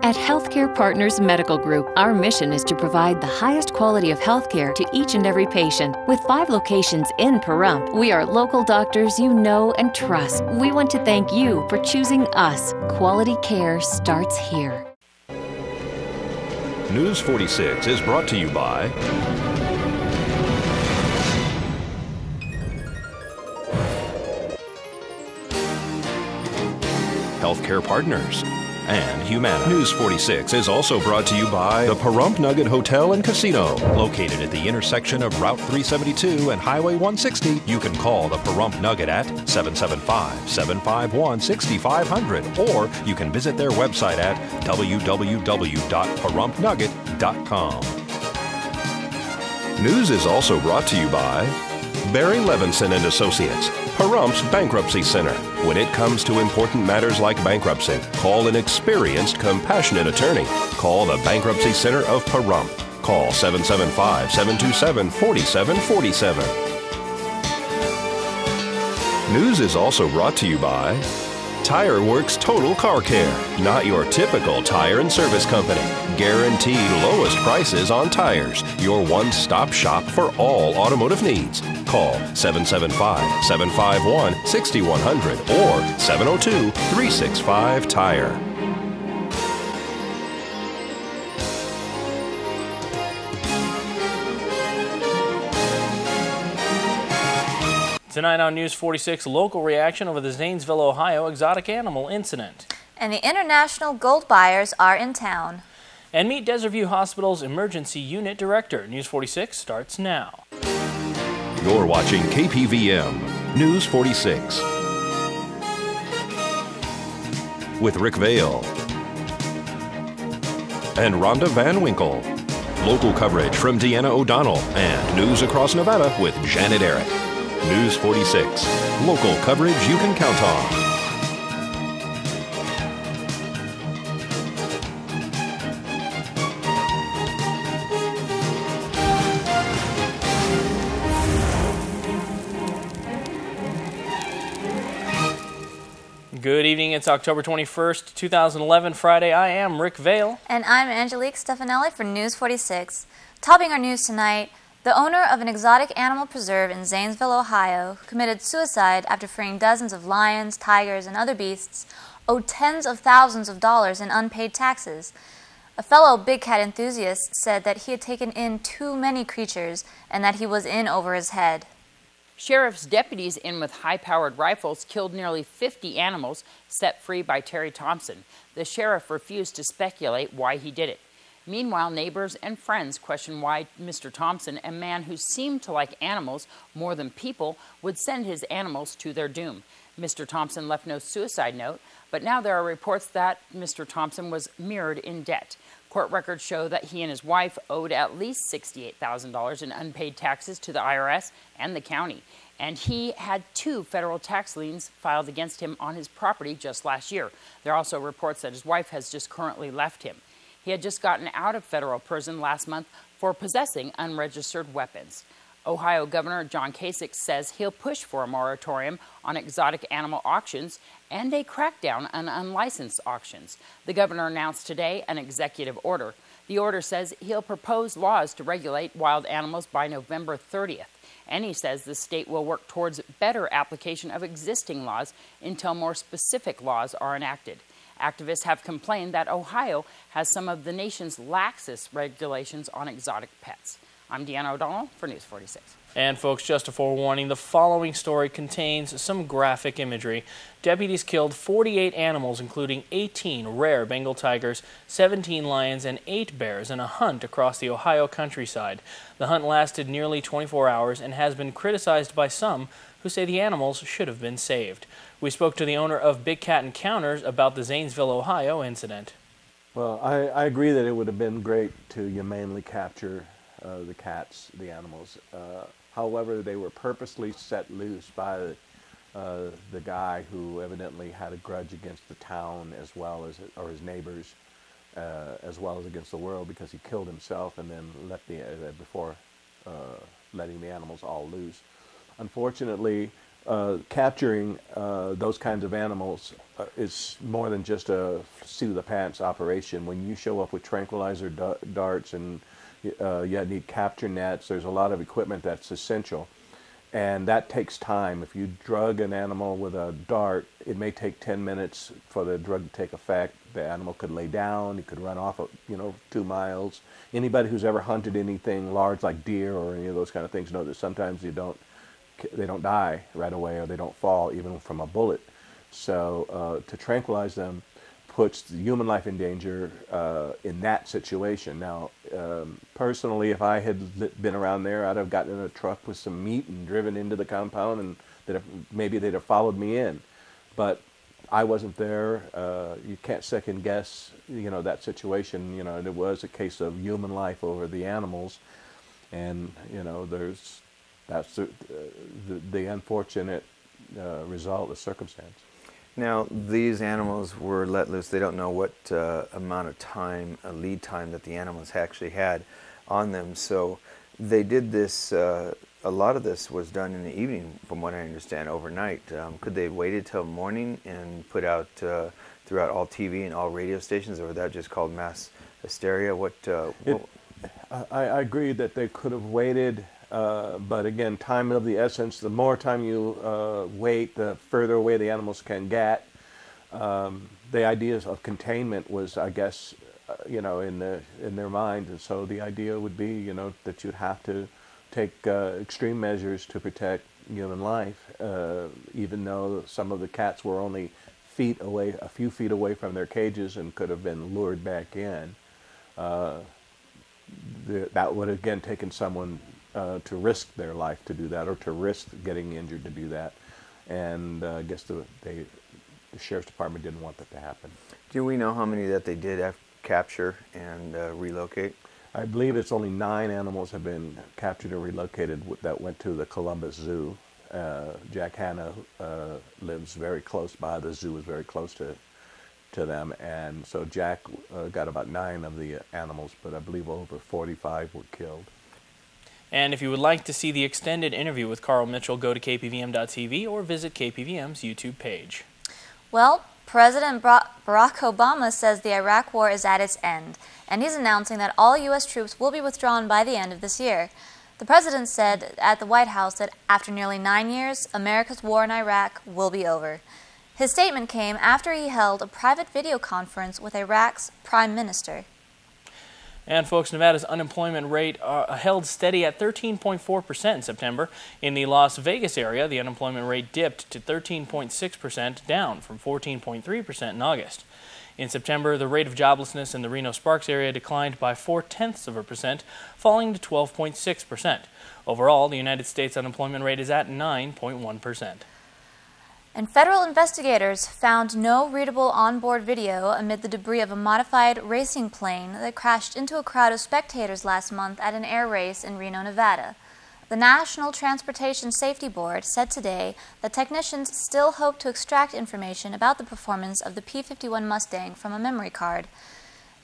At Healthcare Partners Medical Group, our mission is to provide the highest quality of healthcare to each and every patient. With 5 locations in Pahrump, we are local doctors you know and trust. We want to thank you for choosing us. Quality care starts here. News 46 is brought to you by Healthcare Partners and Humana. News 46 is also brought to you by the Pahrump Nugget Hotel and Casino. Located at the intersection of Route 372 and Highway 160, you can call the Pahrump Nugget at 775-751-6500, or you can visit their website at www.pahrump.nugget.com. News is also brought to you by Barry Levinson and Associates, Pahrump's Bankruptcy Center. When it comes to important matters like bankruptcy, call an experienced, compassionate attorney. Call the Bankruptcy Center of Pahrump. Call 775-727-4747. News is also brought to you by Tire Works Total Car Care. Not your typical tire and service company. Guaranteed lowest prices on tires. Your one-stop shop for all automotive needs. Call 775-751-6100 or 702-365-TIRE. Tonight on News 46, local reaction over the Zanesville, Ohio exotic animal incident. And the international gold buyers are in town. And meet Desert View Hospital's emergency unit director. News 46 starts now. You're watching KPVM News 46 with Rick Vale and Rhonda Van Winkle. Local coverage from Deanna O'Donnell and news across Nevada with Janet Eric. News 46, local coverage you can count on. Good evening, it's October 21st, 2011, Friday. I am Rick Vale. And I'm Angelique Stefanelli for News 46. Topping our news tonight, the owner of an exotic animal preserve in Zanesville, Ohio, who committed suicide after freeing dozens of lions, tigers, and other beasts, owed tens of thousands of dollars in unpaid taxes. A fellow big cat enthusiast said that he had taken in too many creatures and that he was in over his head. Sheriff's deputies in with high-powered rifles killed nearly 50 animals set free by Terry Thompson. The sheriff refused to speculate why he did it. Meanwhile, neighbors and friends question why Mr. Thompson, a man who seemed to like animals more than people, would send his animals to their doom. Mr. Thompson left no suicide note, but now there are reports that Mr. Thompson was mirrored in debt. Court records show that he and his wife owed at least $68,000 in unpaid taxes to the IRS and the county. And he had 2 federal tax liens filed against him on his property just last year. There are also reports that his wife has just currently left him. He had just gotten out of federal prison last month for possessing unregistered weapons. Ohio Governor John Kasich says he'll push for a moratorium on exotic animal auctions and a crackdown on unlicensed auctions. The governor announced today an executive order. The order says he'll propose laws to regulate wild animals by November 30th. And he says the state will work towards better application of existing laws until more specific laws are enacted. Activists have complained that Ohio has some of the nation's laxest regulations on exotic pets. I'm Deanna O'Donnell for News 46. And folks, just a forewarning, the following story contains some graphic imagery. Deputies killed 48 animals, including 18 rare Bengal tigers, 17 lions, and 8 bears in a hunt across the Ohio countryside. The hunt lasted nearly 24 hours and has been criticized by some who say the animals should have been saved. We spoke to the owner of Big Cat Encounters about the Zanesville, Ohio incident. Well, I agree that it would have been great to humanely capture the cats, the animals. However, they were purposely set loose by the guy who evidently had a grudge against the town as well as, or his neighbors, as well as against the world, because he killed himself and then let before letting the animals all loose. Unfortunately, capturing those kinds of animals is more than just a seat of the pants operation. When you show up with tranquilizer darts and you need capture nets, there's a lot of equipment that's essential. And that takes time. If you drug an animal with a dart, it may take 10 minutes for the drug to take effect. The animal could lay down, it could run off, 2 miles. Anybody who's ever hunted anything large like deer or any of those kind of things know that sometimes they don't die right away, or they don't fall even from a bullet. So to tranquilize them puts the human life in danger in that situation. Now, personally, if I had been around there, I'd have gotten in a truck with some meat and driven into the compound, and maybe they'd have followed me in. But I wasn't there. You can't second guess, that situation. It was a case of human life over the animals, and that's the unfortunate result, the circumstance. Now, these animals were let loose. They don't know what amount of time, a lead time that the animals actually had on them. So they did this, a lot of this was done in the evening, from what I understand, overnight. Could they have waited till morning and put out throughout all TV and all radio stations, or was that just called mass hysteria? I agree that they could have waited, but again, time of the essence. The more time you wait, the further away the animals can get. The ideas of containment was, I guess, in their mind, and so the idea would be, that you'd have to take extreme measures to protect human life, even though some of the cats were only a few feet away from their cages and could have been lured back in. That would have again taken someone to risk their life to do that, or to risk getting injured to do that. And I guess the Sheriff's Department didn't want that to happen. Do we know how many that they did capture and relocate? I believe it's only 9 animals have been captured and relocated that went to the Columbus Zoo. Jack Hanna lives very close by. The zoo is very close to them, and so Jack got about 9 of the animals, but I believe over 45 were killed. And if you would like to see the extended interview with Carl Mitchell, go to KPVM.TV or visit KPVM's YouTube page. Well, President Barack Obama says the Iraq War is at its end, and he's announcing that all U.S. troops will be withdrawn by the end of this year. The president said at the White House that after nearly 9 years, America's war in Iraq will be over. His statement came after he held a private video conference with Iraq's prime minister. And folks, Nevada's unemployment rate held steady at 13.4% in September. In the Las Vegas area, the unemployment rate dipped to 13.6%, down from 14.3% in August. In September, the rate of joblessness in the Reno-Sparks area declined by 0.4%, falling to 12.6%. Overall, the United States unemployment rate is at 9.1%. And federal investigators found no readable onboard video amid the debris of a modified racing plane that crashed into a crowd of spectators last month at an air race in Reno, Nevada. The National Transportation Safety Board said today that technicians still hope to extract information about the performance of the P-51 Mustang from a memory card.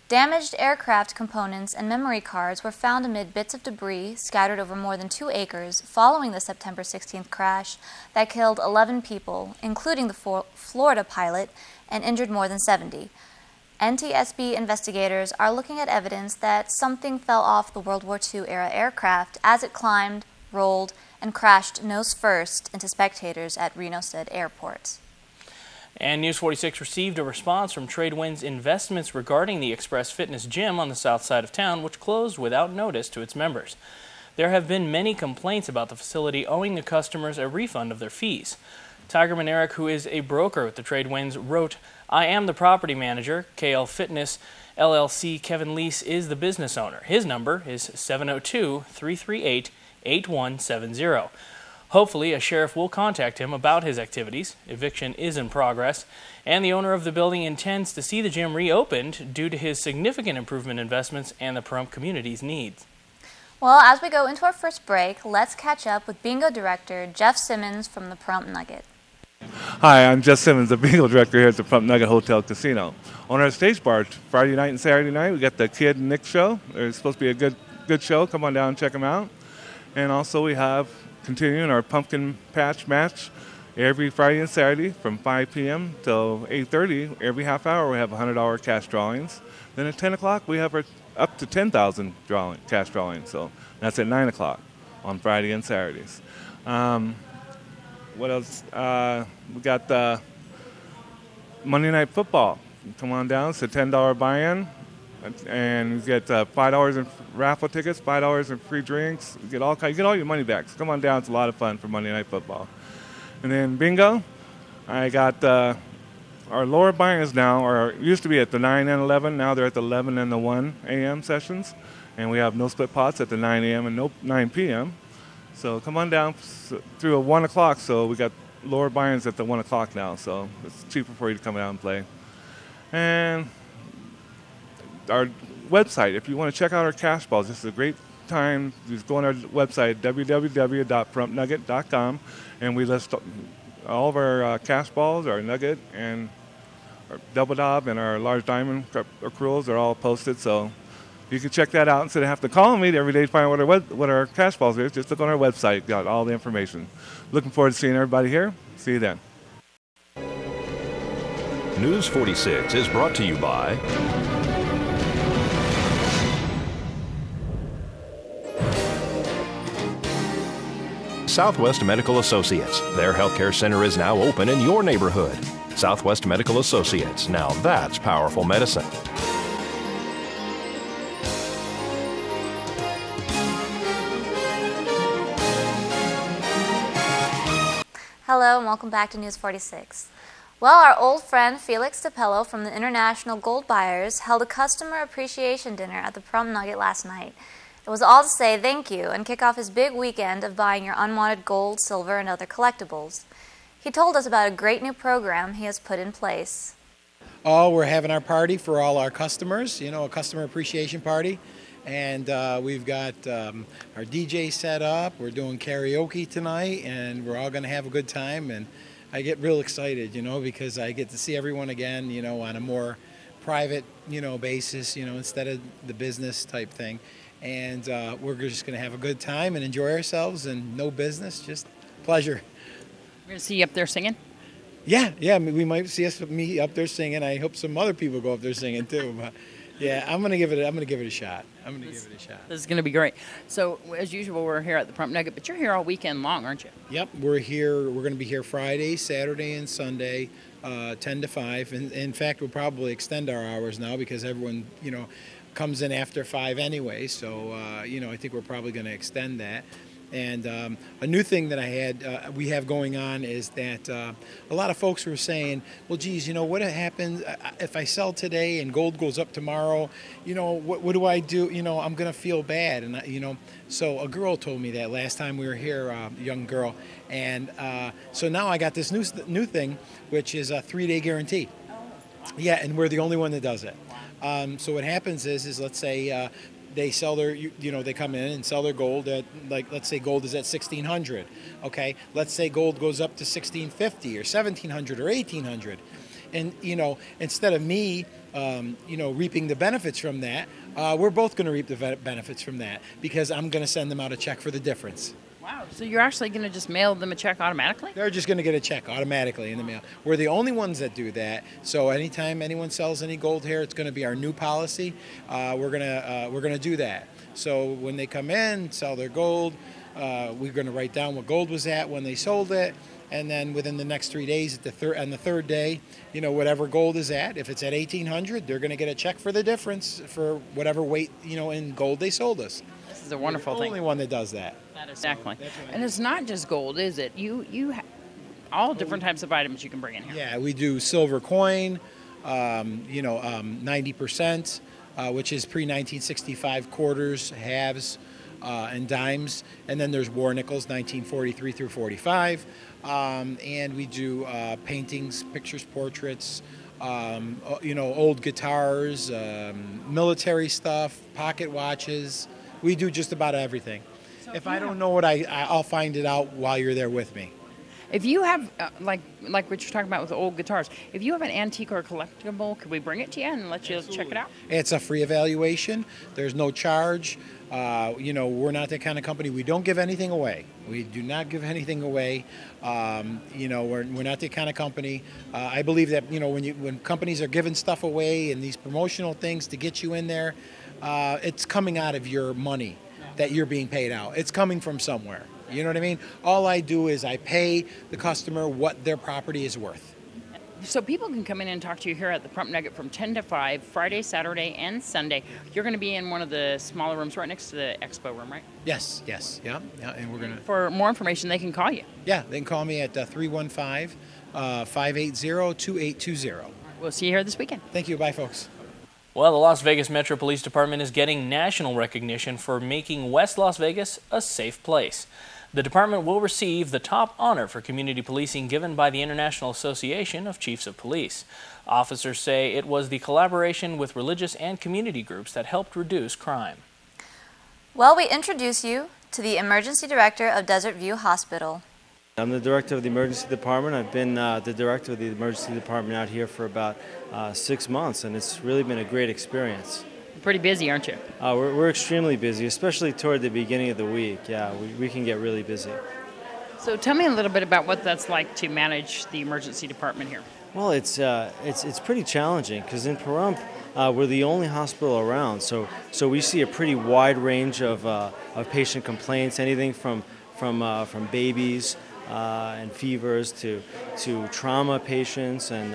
Damaged aircraft components and memory cards were found amid bits of debris scattered over more than 2 acres following the September 16th crash that killed 11 people, including the Florida pilot, and injured more than 70. NTSB investigators are looking at evidence that something fell off the World War II-era aircraft as it climbed, rolled, and crashed nose first into spectators at Reno-Stead Airport. And News 46 received a response from Tradewinds Investments regarding the Express Fitness Gym on the south side of town, which closed without notice to its members. There have been many complaints about the facility owing the customers a refund of their fees. Tigerman Eric, who is a broker with the Tradewinds, wrote, "I am the property manager. KL Fitness LLC Kevin Lease is the business owner. His number is 702-338-8170. Hopefully, a sheriff will contact him about his activities. Eviction is in progress, and the owner of the building intends to see the gym reopened due to his significant improvement investments and the Pahrump community's needs." Well, as we go into our first break, let's catch up with Bingo Director Jeff Simmons from the Pahrump Nugget. Hi, I'm Jeff Simmons, the Bingo Director here at the Pahrump Nugget Hotel Casino. On our stage bar, Friday night and Saturday night, we got the Kid and Nick show. It's supposed to be a good show. Come on down and check them out. And also we have continuing our pumpkin patch match Every Friday and Saturday from 5 p.m. till 8:30, every half hour we have $100 cash drawings. Then at 10 o'clock we have up to 10,000 cash drawings. So that's at 9 o'clock on Friday and Saturdays. What else? We got Monday Night Football. Come on down. It's a $10 buy-in. And you get $5 in raffle tickets, $5 in free drinks. You get all your money back. So come on down. It's a lot of fun for Monday Night Football. And then bingo, I got our lower buy-ins now used to be at the 9 and 11. Now they're at the 11 and the 1 a.m. sessions. And we have no split pots at the 9 a.m. and 9 p.m. So come on down through 1 o'clock. So we got lower buy-ins at the 1 o'clock now. So it's cheaper for you to come out and play. And our website, if you want to check out our cash balls, this is a great time. Just go on our website, www.prumpnugget.com, and we list all of our cash balls, our nugget, and our double dob, and our large diamond accruals are all posted. So you can check that out instead of having to call me every day to find out what our cash balls is. Just look on our website, got all the information. Looking forward to seeing everybody here. See you then. News 46 is brought to you by Southwest Medical Associates. Their healthcare center is now open in your neighborhood. Southwest Medical Associates. Now that's powerful medicine. Hello and welcome back to News 46. Well, our old friend Felix DePello from the International Gold Buyers held a customer appreciation dinner at the Prump Nugget last night. It was all to say thank you and kick off his big weekend of buying your unwanted gold, silver, and other collectibles. He told us about a great new program he has put in place. Oh, we're having our party for all our customers, a customer appreciation party. And we've got our DJ set up. We're doing karaoke tonight, and we're all going to have a good time. And I get real excited, because I get to see everyone again, on a more private, basis, instead of the business type thing. And we're just going to have a good time and enjoy ourselves, and no business, just pleasure. We're going to see you up there singing? Yeah, we might see me up there singing. I hope some other people go up there singing too. But yeah, I'm gonna give it a shot. This is going to be great. So as usual, we're here at the Prump Nugget, but you're here all weekend long, aren't you? Yep, we're here. We're going to be here Friday, Saturday, and Sunday, 10 to 5. And in fact, we'll probably extend our hours now because everyone, comes in after 5 anyway. So I think we're probably going to extend that. And a new thing that we have going on is that a lot of folks were saying, well, geez, what happens if I sell today and gold goes up tomorrow? What do I do? I'm going to feel bad. And, so a girl told me that last time we were here, a young girl. And so now I got this new thing, which is a 3-day guarantee. Yeah, and we're the only one that does it. So what happens is let's say they sell their, they come in and sell their gold at, let's say gold is at 1,600. Okay, let's say gold goes up to 1,650 or 1,700 or 1,800. And, instead of me, reaping the benefits from that, we're both going to reap the benefits from that because I'm going to send them out a check for the difference. Wow, so you're actually going to just mail them a check automatically? They're just going to get a check automatically in the mail. We're the only ones that do that. So anytime anyone sells any gold here, it's going to be our new policy. We're going to do that. So when they come in, sell their gold, we're going to write down what gold was at when they sold it. And then within the next 3 days, on the third day, whatever gold is at, if it's at 1,800, they're going to get a check for the difference for whatever weight, in gold they sold us. This is a wonderful thing. The only one that does that. Exactly. And it's not just gold, is it? You all different types of items you can bring in here. Yeah, we do silver coin, 90%, which is pre-1965 quarters, halves, and dimes. And then there's war nickels, 1943 through 45. And we do paintings, pictures, portraits, old guitars, military stuff, pocket watches. We do just about everything. So if I don't know what I'll find it out while you're there with me. If you have, like what you're talking about with old guitars, if you have an antique or collectible, could we bring it to you and let you check it out? It's a free evaluation. There's no charge. We're not that kind of company. We don't give anything away. We do not give anything away. We're not that kind of company. I believe that when companies are giving stuff away and these promotional things to get you in there, it's coming out of your money that you're being paid out. It's coming from somewhere. You know what I mean? All I do is I pay the customer what their property is worth. So people can come in and talk to you here at the Pahrump Nugget from 10 to 5, Friday, Saturday, and Sunday. You're going to be in one of the smaller rooms right next to the expo room, right? Yes, yeah, and we're going to... For more information, they can call you. Yeah, they can call me at 315-580-2820. We'll see you here this weekend. Thank you. Bye, folks. Well, the Las Vegas Metro Police Department is getting national recognition for making West Las Vegas a safe place. The department will receive the top honor for community policing given by the International Association of Chiefs of Police. Officers say it was the collaboration with religious and community groups that helped reduce crime. Well, we introduce you to the Emergency Director of Desert View Hospital. I'm the Director of the Emergency Department. I've been the Director of the Emergency Department out here for about 6 months, and it's really been a great experience. Pretty busy, aren't you? We're extremely busy, especially toward the beginning of the week. Yeah, we can get really busy. So tell me a little bit about what that's like to manage the emergency department here. Well, it's pretty challenging because in Pahrump we're the only hospital around, so we see a pretty wide range of patient complaints, anything from babies and fevers to trauma patients and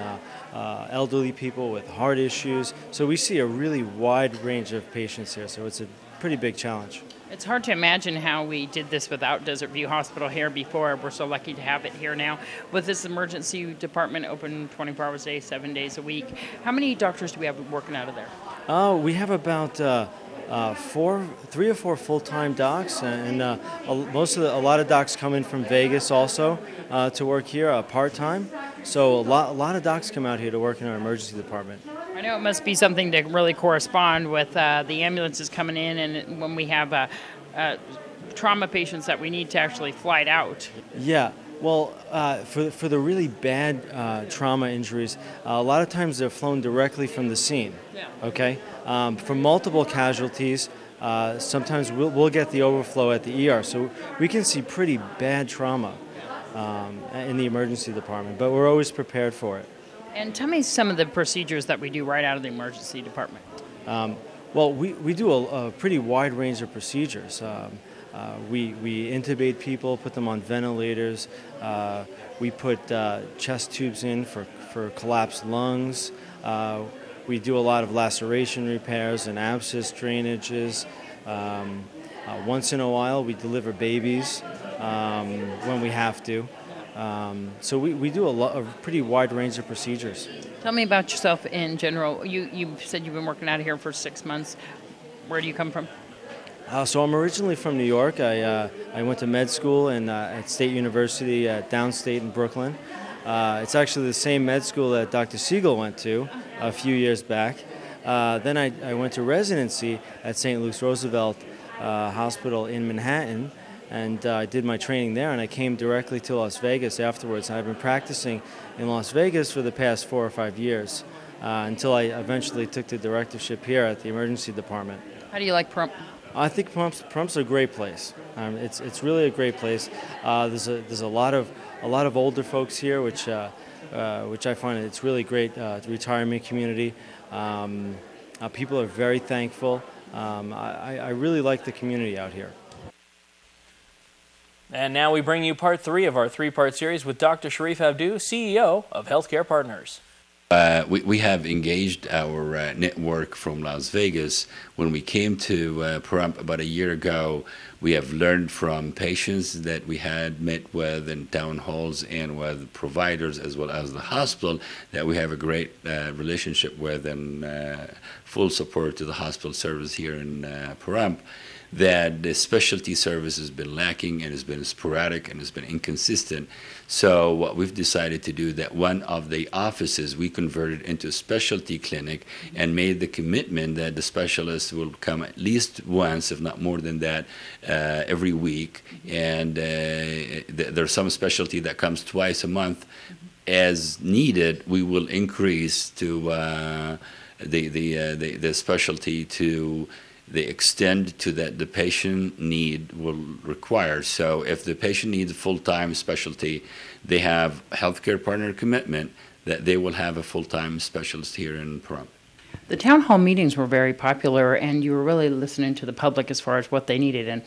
elderly people with heart issues. So we see a really wide range of patients here, so it's a pretty big challenge. It's hard to imagine how we did this without Desert View Hospital here before. We're so lucky to have it here now. With this emergency department open 24 hours a day, 7 days a week, how many doctors do we have working out of there? We have about 3 or 4 full-time docs, and a lot of docs come in from Vegas also to work here part-time. So a lot of docs come out here to work in our emergency department. I know it must be something to really correspond with the ambulances coming in, and when we have trauma patients that we need to actually flight out. Yeah. Well, for the really bad trauma injuries, a lot of times they're flown directly from the scene. Yeah. Okay. For multiple casualties, sometimes we'll get the overflow at the ER, so we can see pretty bad trauma in the emergency department, but we're always prepared for it. And tell me some of the procedures that we do right out of the emergency department. Well, we do a pretty wide range of procedures. We intubate people, put them on ventilators. We put chest tubes in for collapsed lungs. We do a lot of laceration repairs and abscess drainages. Once in a while, we deliver babies when we have to. So we do a pretty wide range of procedures. Tell me about yourself in general. You said you've been working out of here for 6 months. Where do you come from? So I'm originally from New York. I went to med school at State University at Downstate in Brooklyn. It's actually the same med school that Dr. Siegel went to a few years back. Then I went to residency at St. Luke's Roosevelt Hospital in Manhattan, and I did my training there, and I came directly to Las Vegas afterwards. I've been practicing in Las Vegas for the past 4 or 5 years until I eventually took the directorship here at the emergency department. How do you like Pahrump? I think Pahrump's a great place. It's really a great place. There's a lot of older folks here, which I find it's really great. Retirement community. People are very thankful. I really like the community out here. And now we bring you part 3 of our 3-part series with Dr. Sharif Abdu, CEO of Healthcare Partners. We have engaged our network from Las Vegas. When we came to Pahrump about a year ago, we have learned from patients that we had met with in town halls and with providers as well as the hospital that we have a great relationship with and full support to the hospital service here in Pahrump. that the specialty service has been lacking and has been sporadic and has been inconsistent. So what we've decided to do, that one of the offices we converted into a specialty clinic and made the commitment that the specialist will come at least once, if not more than that, every week. And there's some specialty that comes twice a month. As needed, we will increase to the specialty to the extent to that the patient need will require. So if the patient needs a full-time specialty, they have healthcare partner commitment that they will have a full-time specialist here in Pahrump. The town hall meetings were very popular, and you were really listening to the public as far as what they needed,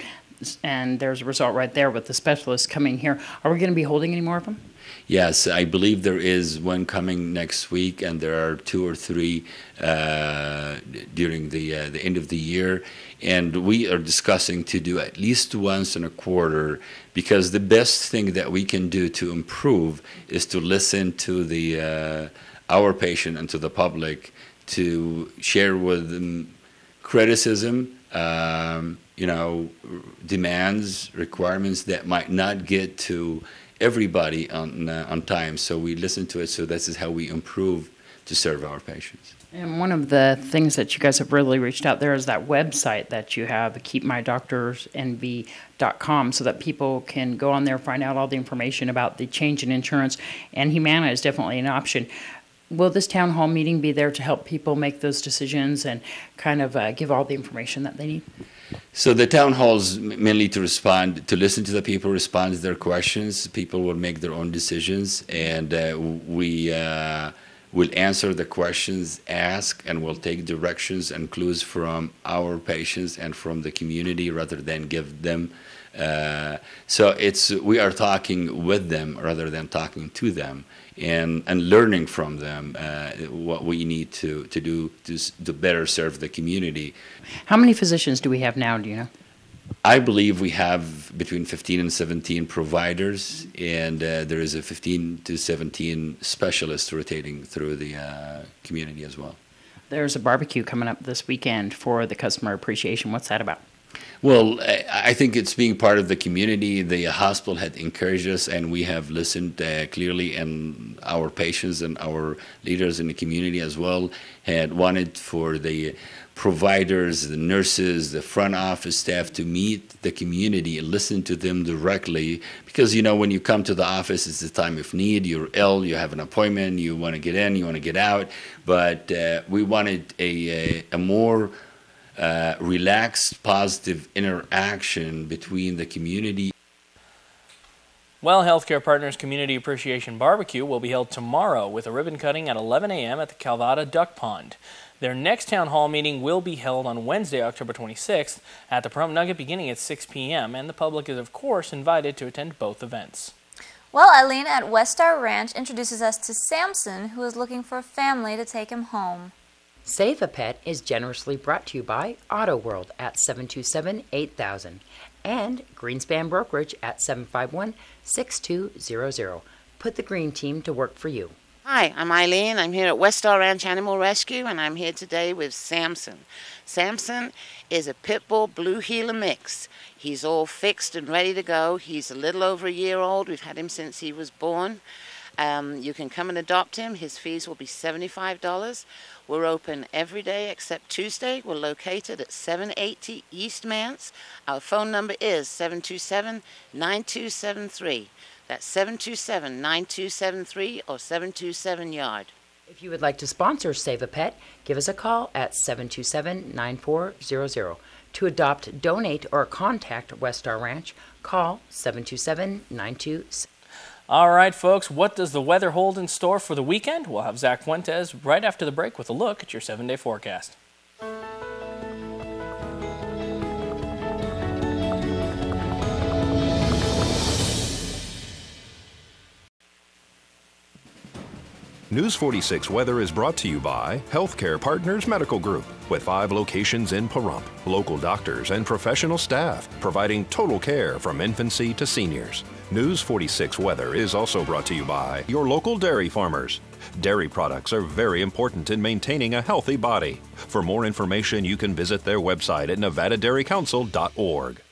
and there's a result right there with the specialists coming here. Are we going to be holding any more of them? Yes, I believe there is one coming next week, and there are 2 or 3 during the end of the year. And we are discussing to do at least once in a quarter, because the best thing that we can do to improve is to listen to our patient and to the public, to share with them criticism, demands, requirements that might not get to everybody on time. So we listen to it, so this is how we improve to serve our patients. And one of the things that you guys have really reached out there is that website that you have, keepmydoctorsnv.com, so that people can go on there, find out all the information about the change in insurance, and Humana is definitely an option. Will this town hall meeting be there to help people make those decisions and kind of give all the information that they need? So the town halls mainly to respond, to listen to the people, respond to their questions. People will make their own decisions, and we will answer the questions asked, and we'll take directions and clues from our patients and from the community rather than give them. So we are talking with them rather than talking to them, and learning from them what we need to do to better serve the community. How many physicians do we have now, do you know? I believe we have between 15 and 17 providers, and there is a 15 to 17 specialists rotating through the community as well. There's a barbecue coming up this weekend for the customer appreciation. What's that about? Well, I think it's being part of the community. The hospital had encouraged us, and we have listened clearly, and our patients and our leaders in the community as well had wanted for the providers, the nurses, the front office staff to meet the community and listen to them directly. Because, when you come to the office, it's a time of need. You're ill, you have an appointment, you want to get in, you want to get out. But we wanted a more relaxed, positive interaction between the community. Well, Healthcare Partners Community Appreciation Barbecue will be held tomorrow with a ribbon cutting at 11 a.m. at the Calvada Duck Pond. Their next town hall meeting will be held on Wednesday, October 26th at the Pahrump Nugget beginning at 6 p.m. and the public is, of course, invited to attend both events. Well, Eileen at Westar Ranch introduces us to Samson, who is looking for a family to take him home. Save a Pet is generously brought to you by Auto World at 727-8000 and Greenspan Brokerage at 751-6200. Put the green team to work for you. Hi, I'm Eileen. I'm here at Westar Ranch Animal Rescue, and I'm here today with Samson. Samson is a pit bull blue heeler mix. He's all fixed and ready to go. He's a little over a year old. We've had him since he was born. You can come and adopt him. His fees will be $75. We're open every day except Tuesday. We're located at 780 East Mance. Our phone number is 727-9273. That's 727-9273 or 727-YARD. If you would like to sponsor Save a Pet, give us a call at 727-9400. To adopt, donate, or contact Westar Ranch, call 727-9273. All right, folks, what does the weather hold in store for the weekend? We'll have Zach Fuentes right after the break with a look at your 7-day forecast. News 46 weather is brought to you by Healthcare Partners Medical Group, with 5 locations in Pahrump. Local doctors and professional staff providing total care from infancy to seniors. News 46 weather is also brought to you by your local dairy farmers. Dairy products are very important in maintaining a healthy body. For more information, you can visit their website at nevadadairycouncil.org.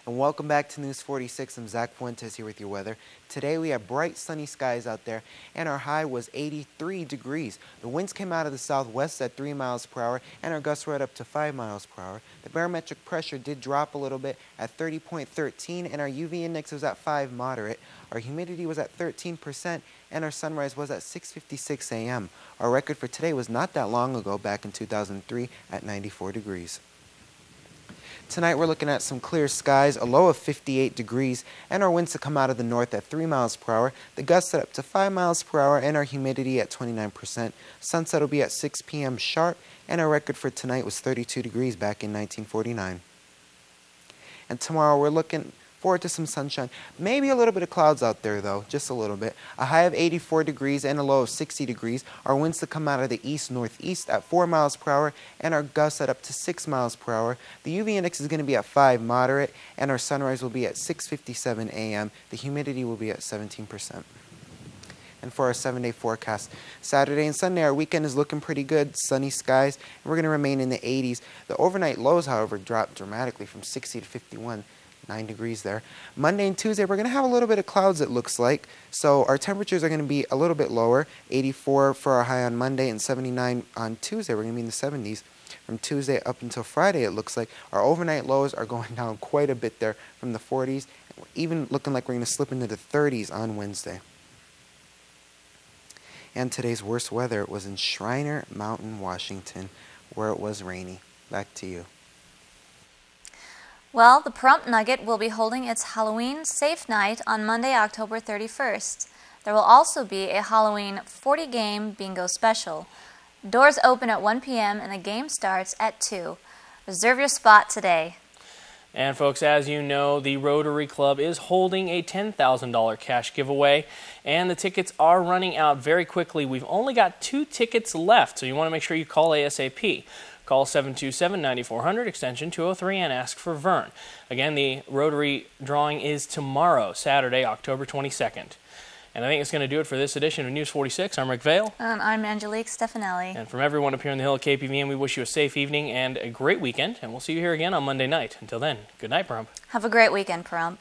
And welcome back to News 46. I'm Zach Fuentes here with your weather. Today we have bright sunny skies out there and our high was 83 degrees. The winds came out of the southwest at 3 miles per hour and our gusts were at up to 5 miles per hour. The barometric pressure did drop a little bit at 30.13 and our UV index was at 5 moderate. Our humidity was at 13% and our sunrise was at 6:56 a.m. Our record for today was not that long ago, back in 2003 at 94 degrees. Tonight we're looking at some clear skies, a low of 58 degrees, and our winds to come out of the north at 3 miles per hour, the gusts at up to 5 miles per hour, and our humidity at 29%. Sunset will be at 6 p.m. sharp, and our record for tonight was 32 degrees back in 1949. And tomorrow we're looking forward to some sunshine. Maybe a little bit of clouds out there though, just a little bit. A high of 84 degrees and a low of 60 degrees. Our winds to come out of the east-northeast at 4 miles per hour and our gusts at up to 6 miles per hour. The UV index is going to be at 5 moderate and our sunrise will be at 6:57 a.m. The humidity will be at 17%. And for our 7-day forecast, Saturday and Sunday, our weekend is looking pretty good. Sunny skies, and we're going to remain in the 80s. The overnight lows, however, dropped dramatically from 60 to 51. 9 degrees there. Monday and Tuesday, we're going to have a little bit of clouds, it looks like. So our temperatures are going to be a little bit lower. 84 for our high on Monday and 79 on Tuesday. We're going to be in the 70s. From Tuesday up until Friday, it looks like our overnight lows are going down quite a bit there from the 40s. Even looking like we're going to slip into the 30s on Wednesday. And today's worst weather was in Shriner Mountain, Washington, where it was rainy. Back to you. Well, the Pahrump Nugget will be holding its Halloween Safe Night on Monday, October 31st. There will also be a Halloween 40-game bingo special. Doors open at 1 p.m. and the game starts at 2. Reserve your spot today. And folks, as you know, the Rotary Club is holding a $10,000 cash giveaway, and the tickets are running out very quickly. We've only got 2 tickets left, so you want to make sure you call ASAP. Call 727-9400, extension 203, and ask for Vern. Again, the Rotary drawing is tomorrow, Saturday, October 22nd. And I think it's going to do it for this edition of News 46. I'm Rick Vale. And I'm Angelique Stefanelli. And from everyone up here on the Hill at KPVM, we wish you a safe evening and a great weekend. And we'll see you here again on Monday night. Until then, good night, Pahrump. Have a great weekend, Pahrump.